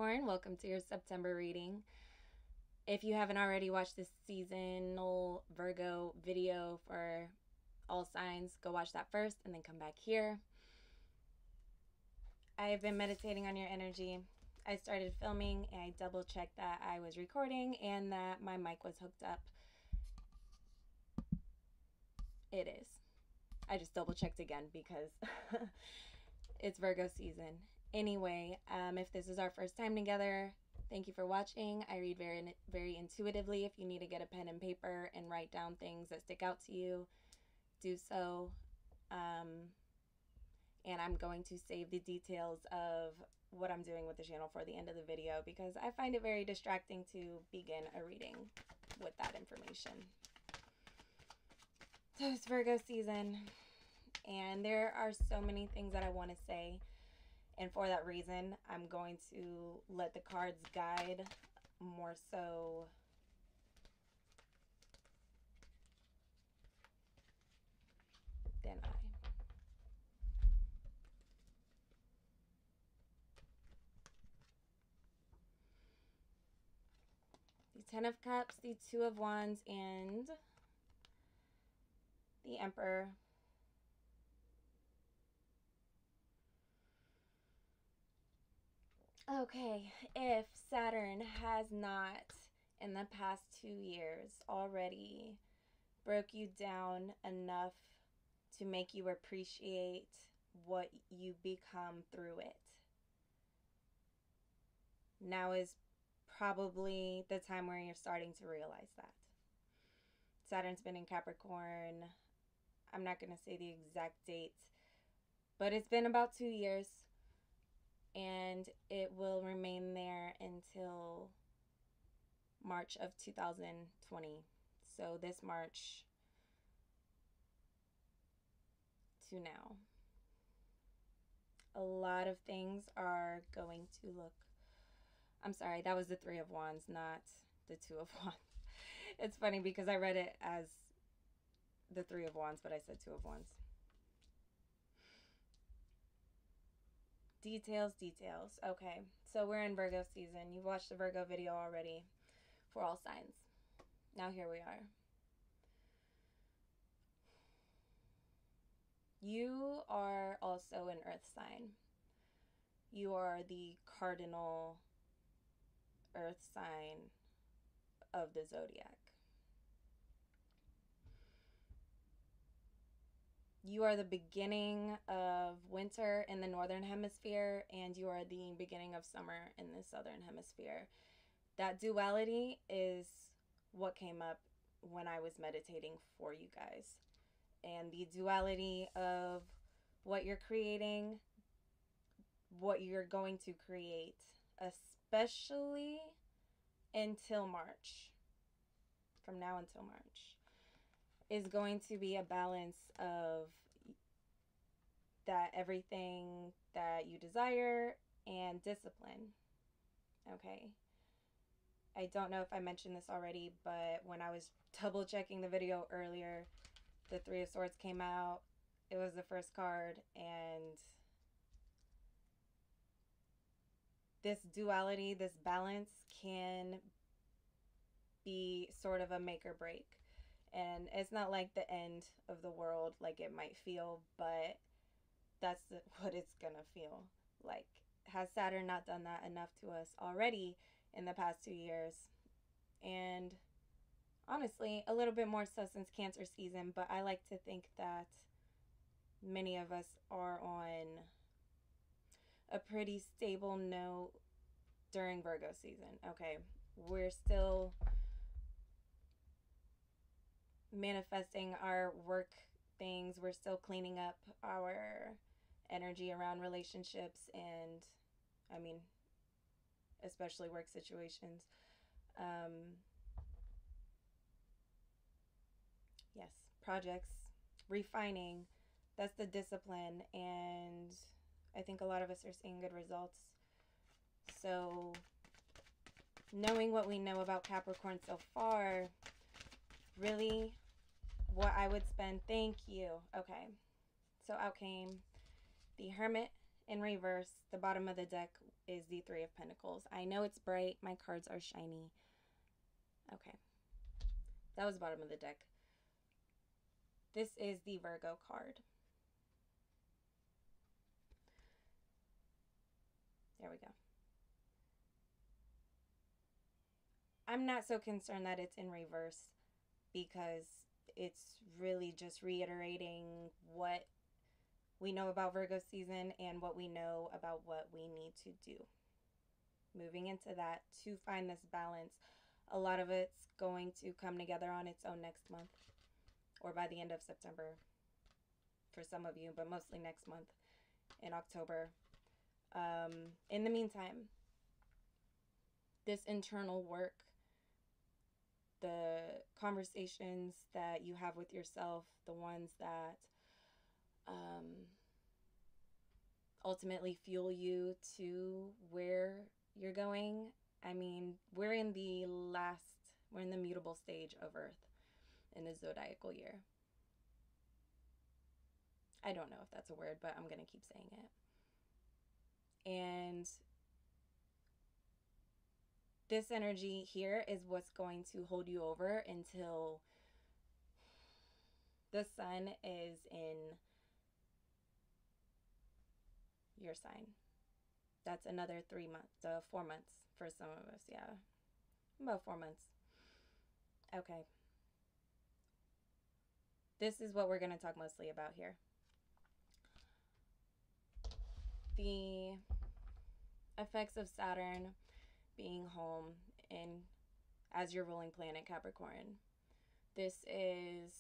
Capricorn. Welcome to your September reading. If you haven't already watched this seasonal Virgo video for all signs, go watch that first and then come back here. I have been meditating on your energy. I started filming and I double checked that I was recording and that my mic was hooked up. It is. I just double checked again because it's Virgo season. Anyway, if this is our first time together, thank you for watching. I read very intuitively. If you need to get a pen and paper and write down things that stick out to you, do so. And I'm going to save the details of what I'm doing with the channel for the end of the video because I find it very distracting to begin a reading with that information. So it's Virgo season, and there are so many things that I want to say. And for that reason, I'm going to let the cards guide more so than I. The Ten of Cups, the Two of Wands, and the Emperor. Okay, if Saturn has not in the past 2 years already broke you down enough to make you appreciate what you become through it, now is probably the time where you're starting to realize that. Saturn's been in Capricorn. I'm not going to say the exact date, but it's been about 2 years. And it will remain there until March of 2020. So this March to now. A lot of things are going to look... I'm sorry, that was the Three of Wands, not the Two of Wands. It's funny because I read it as the Three of Wands, but I said Two of Wands. Details. Okay, so we're in Virgo season. You've watched the Virgo video already for all signs. Now here we are. You are also an earth sign. You are the cardinal earth sign of the zodiac. You are the beginning of winter in the northern hemisphere, and you are the beginning of summer in the southern hemisphere. That duality is what came up when I was meditating for you guys. And the duality of what you're creating, what you're going to create, especially until March, from now until March, is going to be a balance of that everything that you desire and discipline. Okay. I don't know if I mentioned this already, but when I was double checking the video earlier, the Three of Swords came out. It was the first card, and this duality, this balance can be sort of a make or break. And it's not like the end of the world like it might feel, but that's what it's gonna feel like. Has Saturn not done that enough to us already in the past 2 years? And honestly, a little bit more so since Cancer season, but I like to think that many of us are on a pretty stable note during Virgo season. Okay, we're still manifesting our work things. We're still cleaning up our energy around relationships and, I mean, especially work situations. Yes, projects, refining. That's the discipline, and I think a lot of us are seeing good results. So knowing what we know about Capricorn so far, really what I would spend... Thank you. Okay, so out came the Hermit in reverse. The bottom of the deck is the Three of Pentacles. I know it's bright. My cards are shiny. Okay. That was the bottom of the deck. This is the Virgo card. There we go. I'm not so concerned that it's in reverse because it's really just reiterating what we know about Virgo season and what we know about what we need to do. Moving into that to find this balance, a lot of it's going to come together on its own next month or by the end of September for some of you, but mostly next month in October. In the meantime, this internal work, the conversations that you have with yourself, the ones that ultimately fuel you to where you're going. I mean, we're in the mutable stage of Earth in the zodiacal year. I don't know if that's a word, but I'm going to keep saying it. And this energy here is what's going to hold you over until the sun is in your sign. That's another 3 months, 4 months for some of us. Yeah, about 4 months. Okay. This is what we're going to talk mostly about here. The effects of Saturn being home in as your ruling planet, Capricorn. This is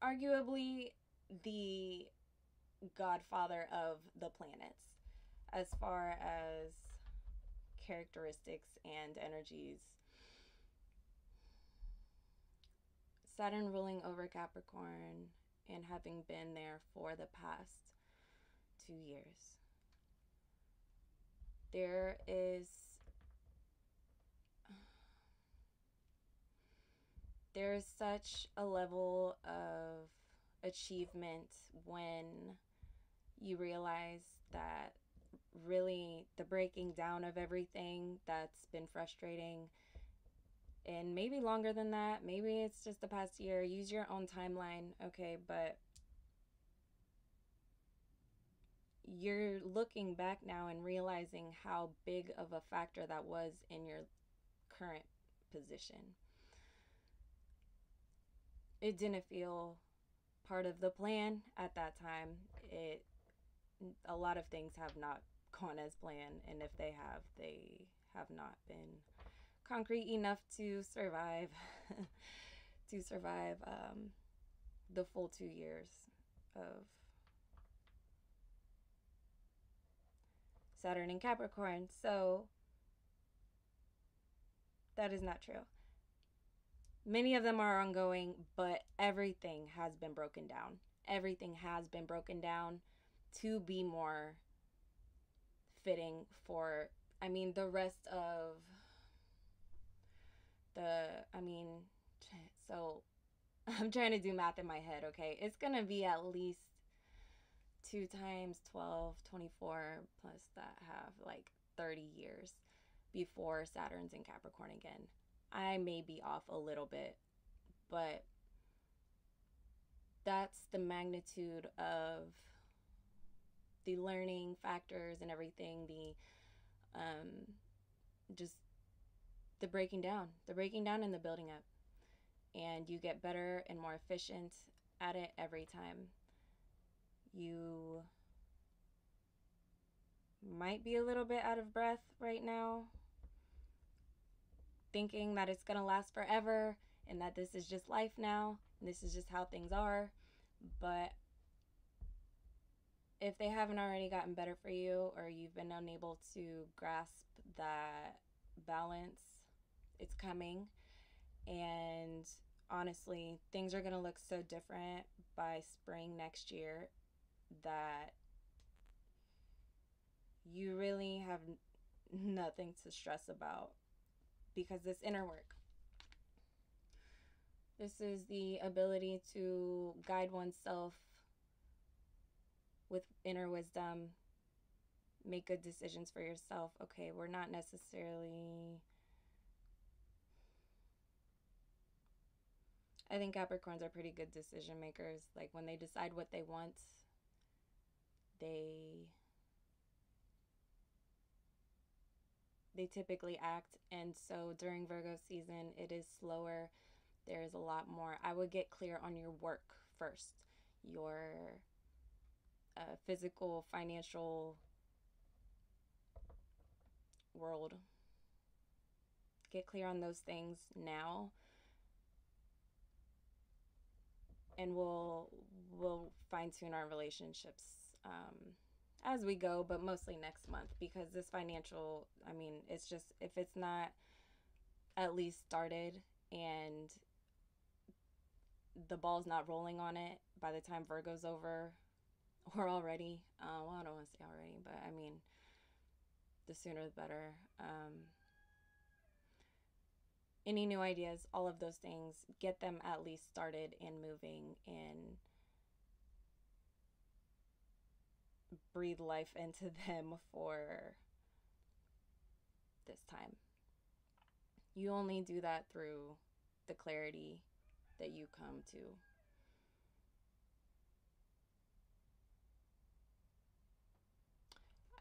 arguably the godfather of the planets as far as characteristics and energies. Saturn ruling over Capricorn and having been there for the past 2 years. There's such a level of achievement when you realize that really the breaking down of everything that's been frustrating, and maybe longer than that, maybe it's just the past year, use your own timeline, okay, but you're looking back now and realizing how big of a factor that was in your current position. It didn't feel part of the plan at that time. A lot of things have not gone as planned, and if they have not been concrete enough to survive the full 2 years of Saturn in Capricorn. So that is not true. Many of them are ongoing, but everything has been broken down. Everything has been broken down to be more fitting for, the rest of so I'm trying to do math in my head, okay? It's going to be at least 2 times 12, 24, plus that have like 30 years before Saturn's in Capricorn again. I may be off a little bit, but that's the magnitude of the learning factors and everything, just the breaking down and the building up. And you get better and more efficient at it every time. You might be a little bit out of breath right now, thinking that it's going to last forever and that this is just life now and this is just how things are. But if they haven't already gotten better for you, or you've been unable to grasp that balance, it's coming. And honestly, things are going to look so different by spring next year that you really have nothing to stress about, because this inner work, this is the ability to guide oneself with inner wisdom, make good decisions for yourself. Okay, we're not necessarily... I think Capricorns are pretty good decision makers. Like when they decide what they want, they typically act. And so during Virgo season, it is slower. There's a lot more. I would get clear on your work first, your physical, financial world. Get clear on those things now, and we'll fine tune our relationships as we go, but mostly next month, because this financial, I mean, it's just, if it's not at least started and the ball's not rolling on it by the time Virgo's over, or already, well, I don't want to say already, but I mean, the sooner the better. Any new ideas, all of those things, get them at least started and moving, and breathe life into them for this time. You only do that through the clarity that you come to.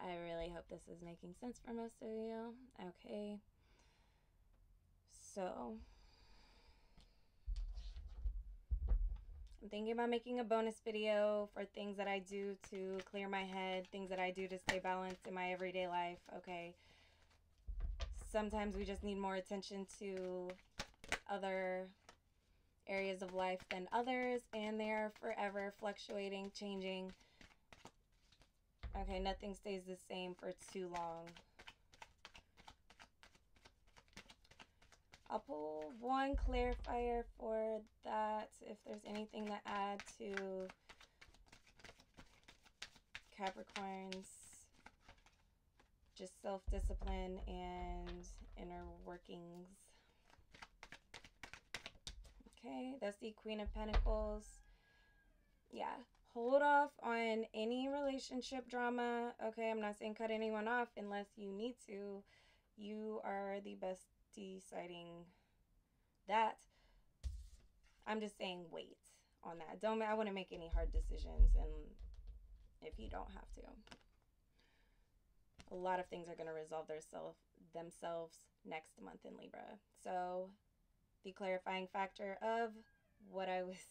I really hope this is making sense for most of you. Okay. So, I'm thinking about making a bonus video for things that I do to clear my head, things that I do to stay balanced in my everyday life. Okay. Sometimes we just need more attention to other areas of life than others, and they are forever fluctuating, changing. Okay, nothing stays the same for too long. I'll pull one clarifier for that, if there's anything to add to Capricorn's just self-discipline and inner workings. Okay, that's the Queen of Pentacles. Yeah, hold off on any relationship drama. Okay, I'm not saying cut anyone off unless you need to. You are the best deciding that. I'm just saying wait on that. I wouldn't make any hard decisions, and if you don't have to. A lot of things are going to resolve themselves next month in Libra. So the clarifying factor of what I was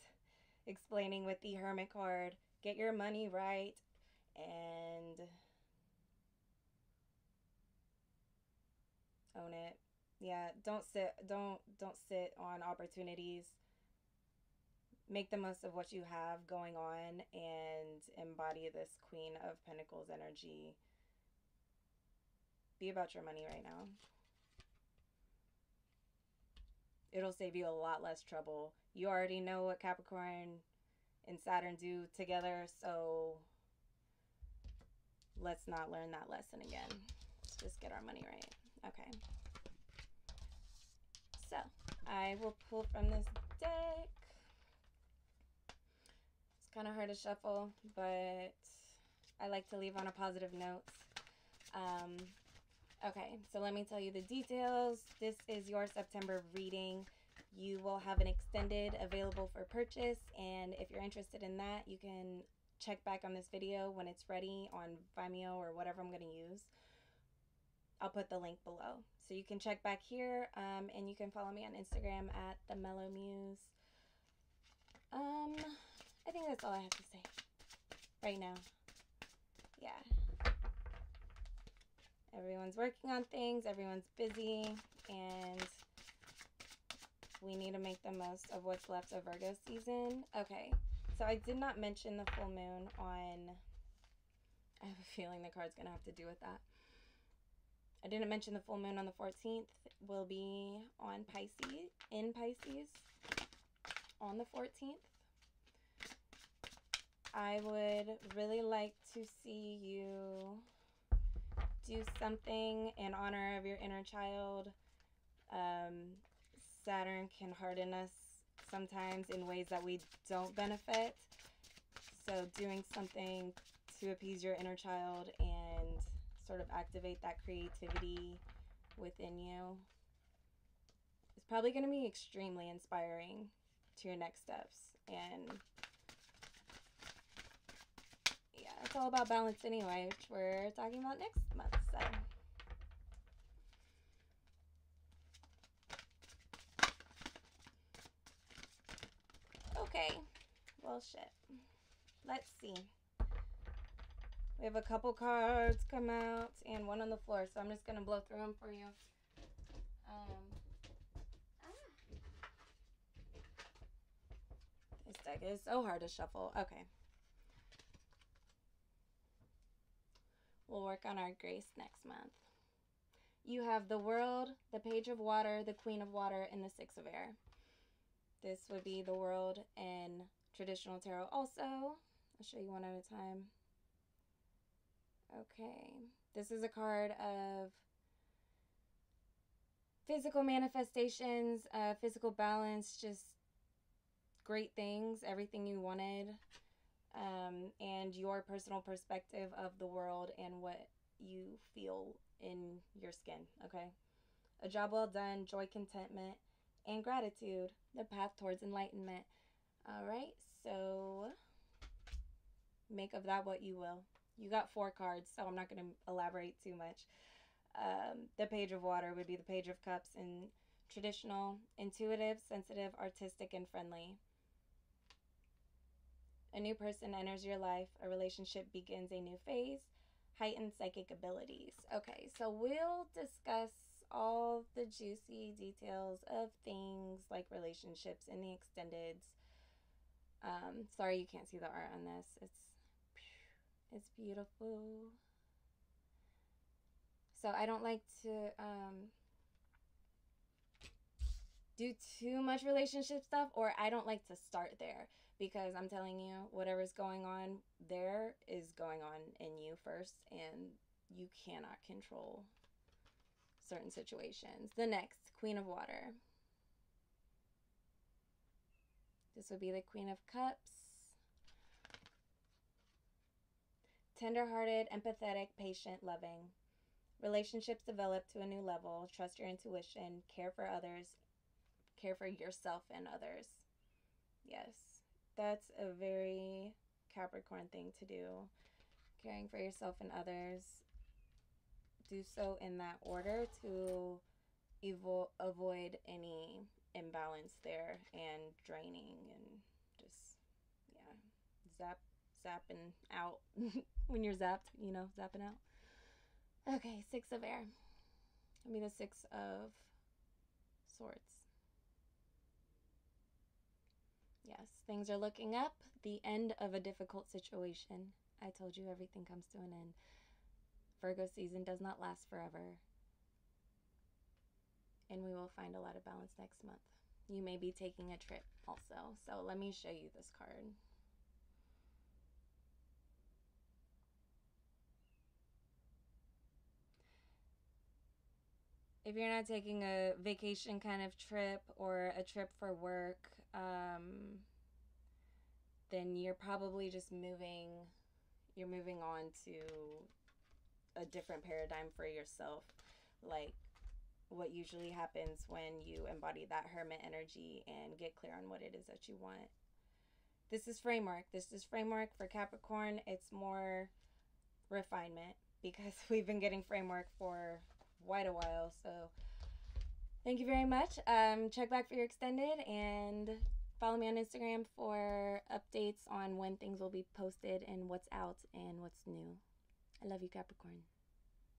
explaining with the Hermit card, get your money right, and own it. Yeah, don't sit on opportunities. Make the most of what you have going on and embody this Queen of Pentacles energy. Be about your money right now. It'll save you a lot less trouble. You already know what Capricorn and Saturn do together, so let's not learn that lesson again. Let's just get our money right. Okay. So, I will pull from this deck. It's kind of hard to shuffle, but I like to leave on a positive note. Okay, so let me tell you the details. This is your September reading. You will have an extended available for purchase, and if you're interested in that, you can check back on this video when it's ready on Vimeo or whatever I'm going to use. I'll put the link below. So you can check back here, and you can follow me on Instagram at The Mellow Muse. I think that's all I have to say right now. Yeah. Everyone's working on things, everyone's busy, and we need to make the most of what's left of Virgo season. Okay, so I did not mention the full moon on... I have a feeling the card's going to have to do with that. I didn't mention the full moon on the 14th will be on Pisces, in Pisces, on the 14th. I would really like to see you do something in honor of your inner child. Saturn can harden us sometimes in ways that we don't benefit. So doing something to appease your inner child and sort of activate that creativity within you. It's probably going to be extremely inspiring to your next steps. And yeah, it's all about balance anyway, which we're talking about next month. So okay, well, shit. Let's see. We have a couple cards come out and one on the floor, so I'm just going to blow through them for you. This deck is so hard to shuffle. Okay. We'll work on our grace next month. You have the World, the Page of Water, the Queen of Water, and the Six of Air. This would be the World in traditional tarot also. I'll show you one at a time. Okay. This is a card of physical manifestations, physical balance, just great things, everything you wanted, and your personal perspective of the world and what you feel in your skin, okay? A job well done, joy, contentment, and gratitude, the path towards enlightenment. All right, so make of that what you will. You got 4 cards, so I'm not going to elaborate too much. The Page of Water would be the Page of Cups in traditional, intuitive, sensitive, artistic, and friendly. A new person enters your life. A relationship begins a new phase. Heightened psychic abilities. Okay, so we'll discuss all the juicy details of things like relationships in the extendeds. Sorry you can't see the art on this. It's beautiful. So I don't like to do too much relationship stuff, or I don't like to start there, because I'm telling you, whatever's going on there is going on in you first, and you cannot control certain situations. The next, Queen of Water. This would be the Queen of Cups. Tender-hearted, empathetic, patient, loving. Relationships develop to a new level. Trust your intuition. Care for others. Care for yourself and others. Yes, that's a very Capricorn thing to do. Caring for yourself and others. Do so in that order to avoid any imbalance there and draining and just, yeah, zapping out when you're zapped, you know, zapping out. Okay, Six of Air. I mean, the Six of Swords. Yes, things are looking up. The end of a difficult situation. I told you everything comes to an end. Virgo season does not last forever. And we will find a lot of balance next month. You may be taking a trip also. So let me show you this card. If you're not taking a vacation kind of trip or a trip for work, then you're probably just moving on to a different paradigm for yourself, like what usually happens when you embody that hermit energy and get clear on what it is that you want. This is framework. This is framework for Capricorn. It's more refinement because we've been getting framework for quite a while. So thank you very much. Check back for your extended and follow me on Instagram for updates on when things will be posted and what's out and what's new. I love you, Capricorn.